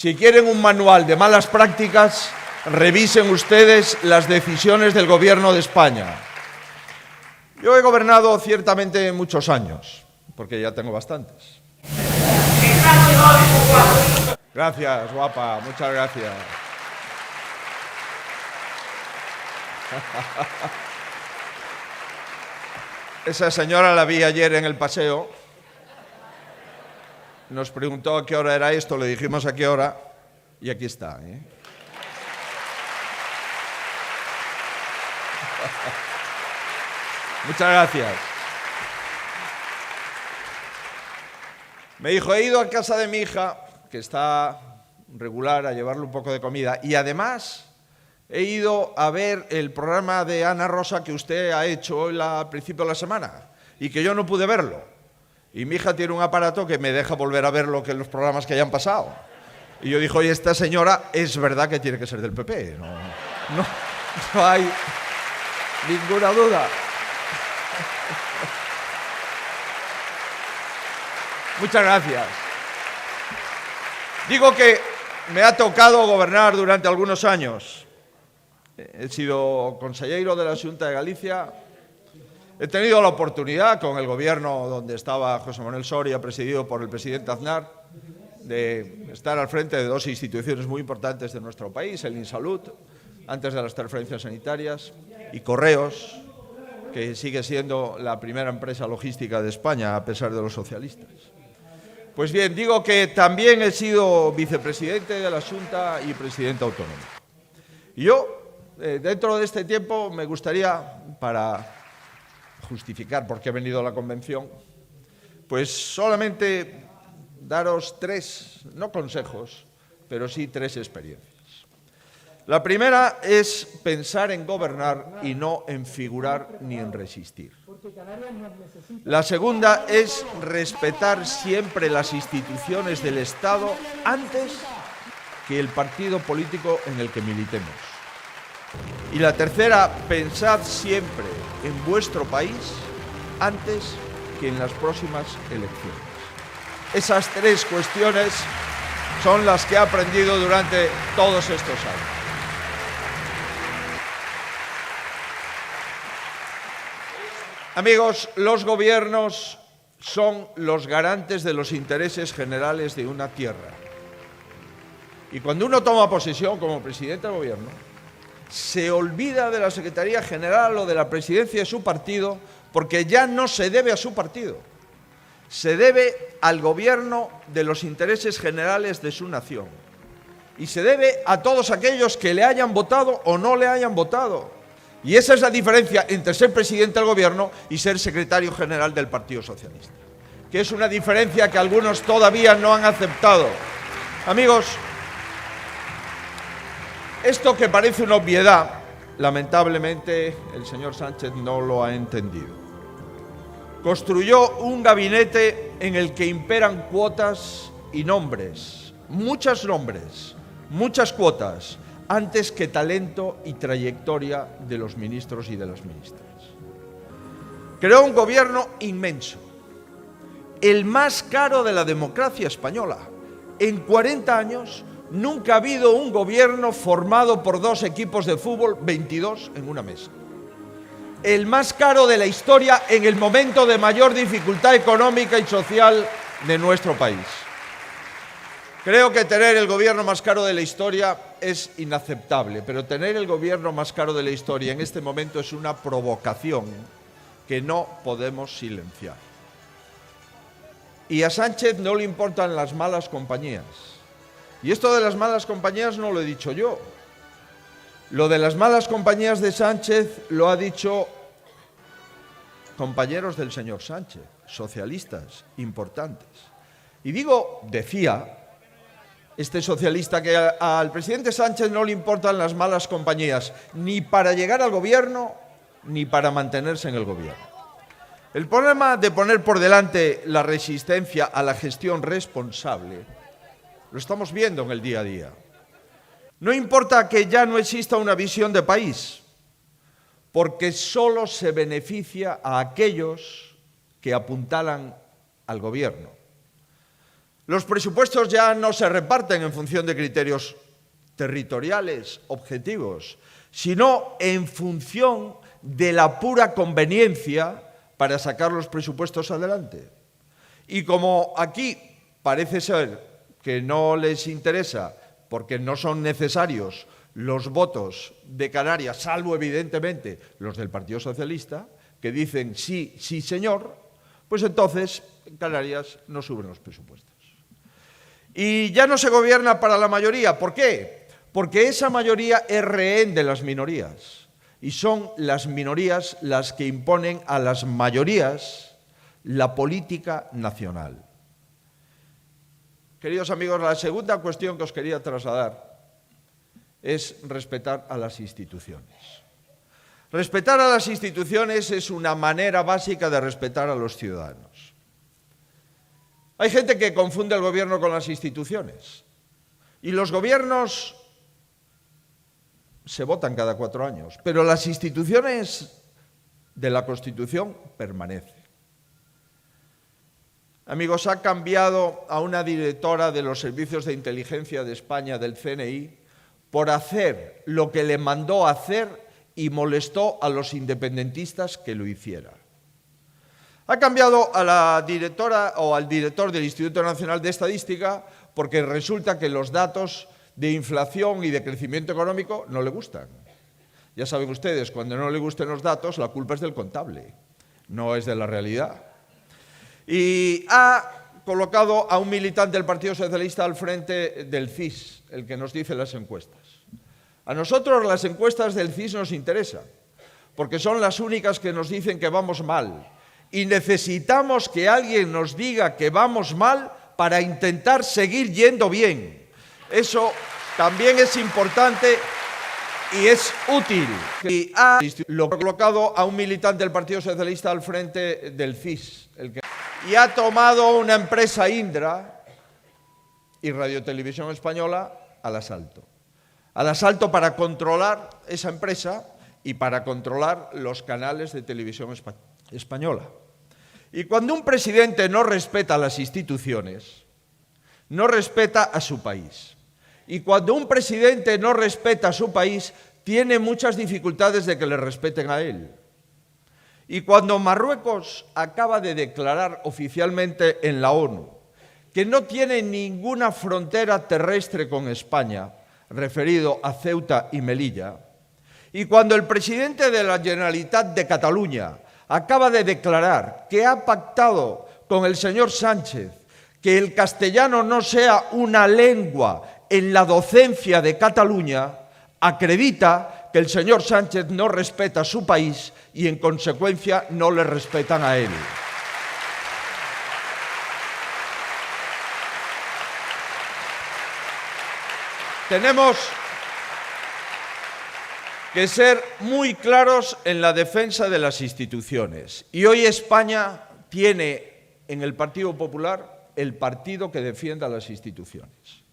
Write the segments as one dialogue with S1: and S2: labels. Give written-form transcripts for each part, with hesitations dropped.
S1: Si quieren un manual de malas prácticas, revisen ustedes las decisiones del Gobierno de España. Yo he gobernado ciertamente muchos años, porque ya tengo bastantes. Gracias, guapa, muchas gracias. Esa señora la vi ayer en el paseo. Nos preguntó a qué hora era esto, le dijimos a qué hora y aquí está. Muchas gracias. Me dijo, he ido a casa de mi hija, que está regular, a llevarle un poco de comida, y además he ido a ver el programa de Ana Rosa que usted ha hecho hoy al principio de la semana y que yo no pude verlo. Y mi hija tiene un aparato que me deja volver a ver los programas que hayan pasado. Y yo dije, oye, esta señora es verdad que tiene que ser del PP. No hay ninguna duda. Muchas gracias. Digo que me ha tocado gobernar durante algunos años. He sido consejero de la Xunta de Galicia. He tenido la oportunidad, con el gobierno donde estaba José Manuel Soria, presidido por el presidente Aznar, de estar al frente de dos instituciones muy importantes de nuestro país, el INSalud, antes de las transferencias sanitarias, y Correos, que sigue siendo la primera empresa logística de España, a pesar de los socialistas. Pues bien, digo que también he sido vicepresidente de la Xunta y presidente autonómico. Y yo, dentro de este tiempo, me gustaría, para justificar por qué he venido a la convención, pues solamente daros tres, no consejos, pero sí tres experiencias. La primera es pensar en gobernar y no en figurar ni en resistir. La segunda es respetar siempre las instituciones del Estado antes que el partido político en el que militemos. Y la tercera, pensad siempre en vuestro país antes que en las próximas elecciones. Esas tres cuestiones son las que he aprendido durante todos estos años. Amigos, los gobiernos son los garantes de los intereses generales de una tierra. Y cuando uno toma posesión como presidente del gobierno, se olvida de la Secretaría General o de la presidencia de su partido, porque ya no se debe a su partido, se debe al gobierno de los intereses generales de su nación. Y se debe a todos aquellos que le hayan votado o no le hayan votado. Y esa es la diferencia entre ser presidente del gobierno y ser secretario general del Partido Socialista, que es una diferencia que algunos todavía no han aceptado. Amigos, esto que parece una obviedad, lamentablemente el señor Sánchez no lo ha entendido. Construyó un gabinete en el que imperan cuotas y nombres, muchos nombres, muchas cuotas, antes que talento y trayectoria de los ministros y de las ministras. Creó un gobierno inmenso, el más caro de la democracia española. En 40 años nunca ha habido un gobierno formado por dos equipos de fútbol, 22 en una mesa. El más caro de la historia en el momento de mayor dificultad económica y social de nuestro país. Creo que tener el gobierno más caro de la historia es inaceptable, pero tener el gobierno más caro de la historia en este momento es una provocación que no podemos silenciar. Y a Sánchez no le importan las malas compañías. Y esto de las malas compañías no lo he dicho yo. Lo de las malas compañías de Sánchez lo ha dicho compañeros del señor Sánchez, socialistas importantes. Y digo, decía, este socialista, que al presidente Sánchez no le importan las malas compañías, ni para llegar al gobierno, ni para mantenerse en el gobierno. El problema de poner por delante la resistencia a la gestión responsable lo estamos viendo en el día a día. No importa que ya no exista una visión de país, porque solo se beneficia a aquellos que apuntalan al gobierno. Los presupuestos ya no se reparten en función de criterios territoriales, objetivos, sino en función de la pura conveniencia para sacar los presupuestos adelante. Y como aquí parece ser que no les interesa, porque no son necesarios los votos de Canarias, salvo evidentemente los del Partido Socialista, que dicen sí, sí señor, pues entonces en Canarias no suben los presupuestos. Y ya no se gobierna para la mayoría. ¿Por qué? Porque esa mayoría es rehén de las minorías. Y son las minorías las que imponen a las mayorías la política nacional. Queridos amigos, la segunda cuestión que os quería trasladar es respetar a las instituciones. Respetar a las instituciones es una manera básica de respetar a los ciudadanos. Hay gente que confunde el gobierno con las instituciones. Y los gobiernos se votan cada 4 años, pero las instituciones de la Constitución permanecen. Amigos, ha cambiado a una directora de los servicios de inteligencia de España, del CNI, por hacer lo que le mandó hacer y molestó a los independentistas que lo hiciera. Ha cambiado a la directora o al director del Instituto Nacional de Estadística porque resulta que los datos de inflación y de crecimiento económico no le gustan. Ya saben ustedes, cuando no le gusten los datos, la culpa es del contable, no es de la realidad. Y ha colocado a un militante del Partido Socialista al frente del CIS, el que nos dice las encuestas. A nosotros las encuestas del CIS nos interesan, porque son las únicas que nos dicen que vamos mal. Y necesitamos que alguien nos diga que vamos mal para intentar seguir yendo bien. Eso también es importante y es útil. Y ha colocado a un militante del Partido Socialista al frente del CIS, y ha tomado una empresa Indra y Radio Televisión Española al asalto. Al asalto para controlar esa empresa y para controlar los canales de televisión española. Y cuando un presidente no respeta las instituciones, no respeta a su país. Y cuando un presidente no respeta a su país, tiene muchas dificultades de que le respeten a él. Y cuando Marruecos acaba de declarar oficialmente en la ONU que no tiene ninguna frontera terrestre con España, referido a Ceuta y Melilla, y cuando el presidente de la Generalitat de Cataluña acaba de declarar que ha pactado con el señor Sánchez que el castellano no sea una lengua en la docencia de Cataluña, acredita que el señor Sánchez no respeta a su país y, en consecuencia, no le respetan a él. Tenemos que ser muy claros en la defensa de las instituciones. Y hoy España tiene en el Partido Popular el partido que defienda las instituciones.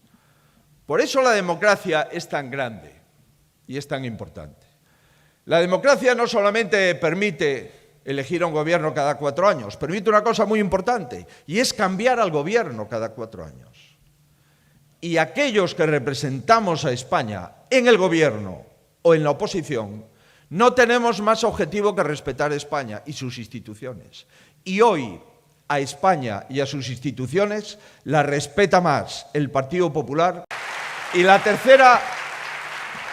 S1: Por eso la democracia es tan grande y es tan importante. La democracia no solamente permite elegir a un gobierno cada 4 años, permite una cosa muy importante, y es cambiar al gobierno cada 4 años. Y aquellos que representamos a España en el gobierno o en la oposición, no tenemos más objetivo que respetar a España y sus instituciones. Y hoy a España y a sus instituciones la respeta más el Partido Popular. Y la tercera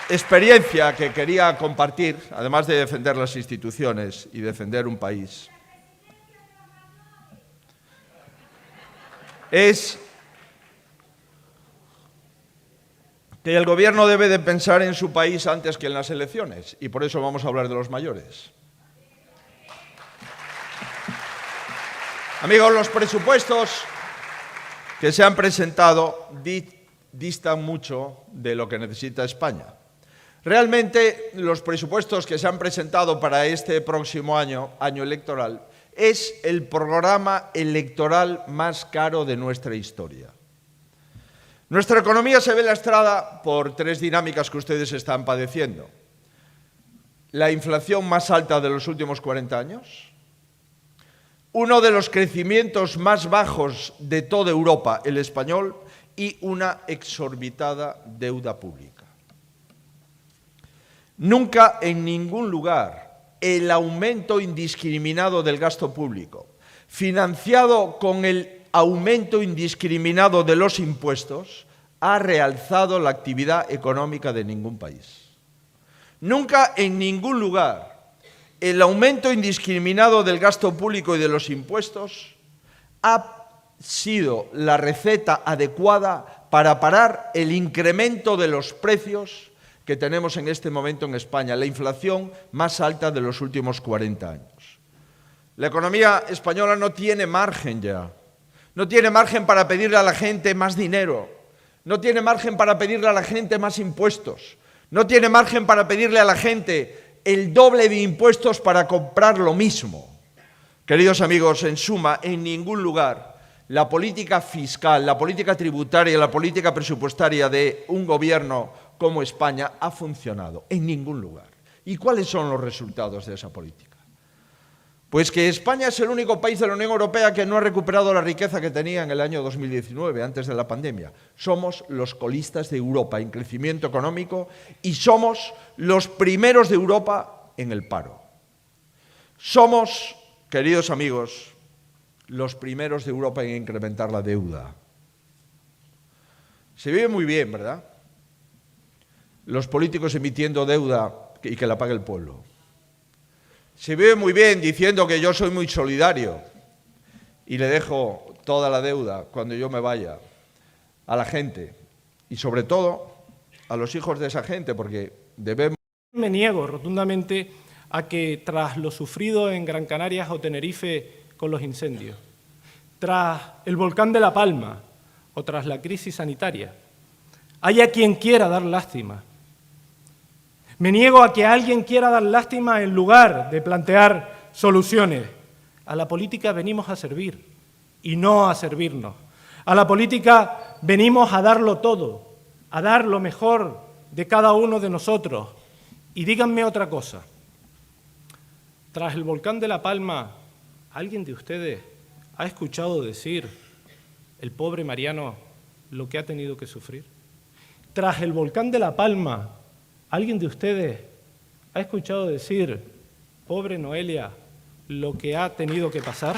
S1: experiencia que quería compartir, además de defender las instituciones y defender un país, es que el gobierno debe de pensar en su país antes que en las elecciones, y por eso vamos a hablar de los mayores. Amigos, los presupuestos que se han presentado distan mucho de lo que necesita España. Realmente, los presupuestos que se han presentado para este próximo año electoral, es el programa electoral más caro de nuestra historia. Nuestra economía se ve lastrada por 3 dinámicas que ustedes están padeciendo. La inflación más alta de los últimos 40 años, uno de los crecimientos más bajos de toda Europa, el español, y una exorbitada deuda pública. Nunca en ningún lugar el aumento indiscriminado del gasto público, financiado con el aumento indiscriminado de los impuestos, ha realzado la actividad económica de ningún país. Nunca en ningún lugar el aumento indiscriminado del gasto público y de los impuestos ha sido la receta adecuada para parar el incremento de los precios que tenemos en este momento en España, la inflación más alta de los últimos 40 años. La economía española no tiene margen ya, no tiene margen para pedirle a la gente más dinero, no tiene margen para pedirle a la gente más impuestos, no tiene margen para pedirle a la gente el doble de impuestos para comprar lo mismo. Queridos amigos, en suma, en ningún lugar la política fiscal, la política tributaria, la política presupuestaria de un gobierno como España ha funcionado, en ningún lugar. ¿Y cuáles son los resultados de esa política? Pues que España es el único país de la Unión Europea que no ha recuperado la riqueza que tenía en el año 2019, antes de la pandemia. Somos los colistas de Europa en crecimiento económico y somos los primeros de Europa en el paro. Somos, queridos amigos, los primeros de Europa en incrementar la deuda. Se vive muy bien, ¿verdad? Los políticos emitiendo deuda y que la pague el pueblo. Se vive muy bien diciendo que yo soy muy solidario y le dejo toda la deuda cuando yo me vaya a la gente y sobre todo a los hijos de esa gente, porque debemos...
S2: Me niego rotundamente a que tras lo sufrido en Gran Canaria o Tenerife con los incendios, tras el volcán de La Palma o tras la crisis sanitaria, haya quien quiera dar lástima. Me niego a que alguien quiera dar lástima en lugar de plantear soluciones. A la política venimos a servir y no a servirnos. A la política venimos a darlo todo, a dar lo mejor de cada uno de nosotros. Y díganme otra cosa. Tras el volcán de La Palma, ¿alguien de ustedes ha escuchado decir el pobre Mariano lo que ha tenido que sufrir? Tras el volcán de La Palma, ¿alguien de ustedes ha escuchado decir, pobre Noelia, lo que ha tenido que pasar?